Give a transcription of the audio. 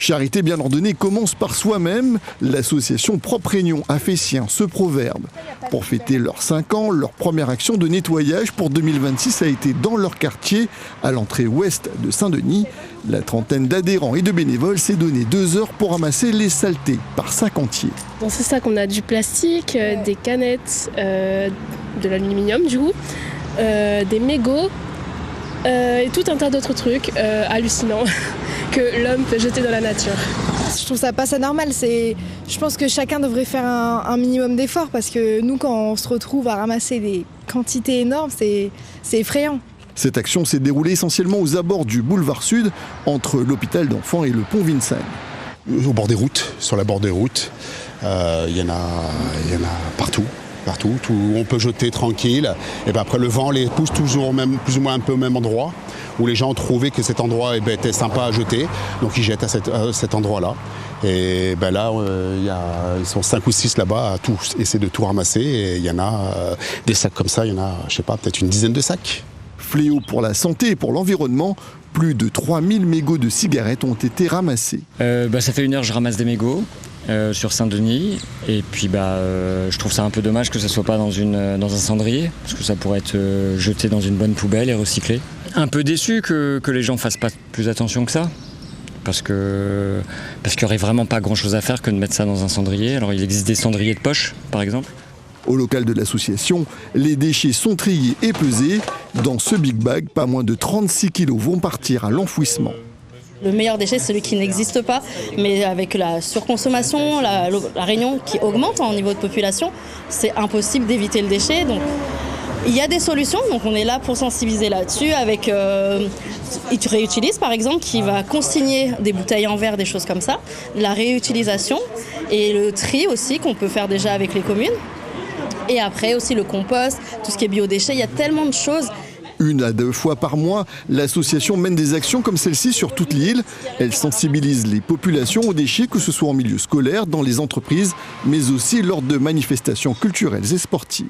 Charité bien ordonnée commence par soi-même. L'association Propre Réunion a fait sien ce proverbe. Pour fêter leurs 5 ans, leur première action de nettoyage pour 2026 a été dans leur quartier, à l'entrée ouest de Saint-Denis. La trentaine d'adhérents et de bénévoles s'est donné 2 heures pour ramasser les saletés par sac entier. Dans ce sac, on a du plastique, des canettes, de l'aluminium du coup, des mégots et tout un tas d'autres trucs hallucinants que l'homme peut jeter dans la nature. Je trouve ça pas ça normal. Je pense que chacun devrait faire un minimum d'efforts parce que nous, quand on se retrouve à ramasser des quantités énormes, c'est effrayant. Cette action s'est déroulée essentiellement aux abords du boulevard Sud, entre l'hôpital d'enfants et le pont Vincennes. Au bord des routes, sur la bord des routes, il y en a partout. Tout, on peut jeter tranquille. Et ben après le vent les pousse toujours même, plus ou moins un peu au même endroit où les gens ont trouvé que cet endroit était sympa à jeter, donc ils jettent à cet endroit-là. Et ben là, ils sont 5 ou 6 là-bas à tous essayer de tout ramasser. Et il y en a des sacs comme ça, il y en a, je sais pas, peut-être une dizaine de sacs. Fléau pour la santé et pour l'environnement, plus de 3000 mégots de cigarettes ont été ramassés. Ça fait 1 heure que je ramasse des mégots. Sur Saint-Denis, et puis je trouve ça un peu dommage que ça soit pas dans un cendrier, parce que ça pourrait être jeté dans une bonne poubelle et recyclé. Un peu déçu que les gens fassent pas plus attention que ça, parce qu'il y aurait vraiment pas grand chose à faire que de mettre ça dans un cendrier. Alors il existe des cendriers de poche par exemple. Au local de l'association, les déchets sont triés et pesés. Dans ce big bag, pas moins de 36 kilos vont partir à l'enfouissement. Le meilleur déchet, c'est celui qui n'existe pas, mais avec la surconsommation, la Réunion qui augmente au niveau de population, c'est impossible d'éviter le déchet. Donc, il y a des solutions, donc on est là pour sensibiliser là-dessus avec Réutilise par exemple, qui va consigner des bouteilles en verre, des choses comme ça, la réutilisation et le tri aussi qu'on peut faire déjà avec les communes. Et après aussi le compost, tout ce qui est biodéchets, il y a tellement de choses. 1 à 2 fois par mois, l'association mène des actions comme celle-ci sur toute l'île. Elle sensibilise les populations aux déchets, que ce soit en milieu scolaire, dans les entreprises, mais aussi lors de manifestations culturelles et sportives.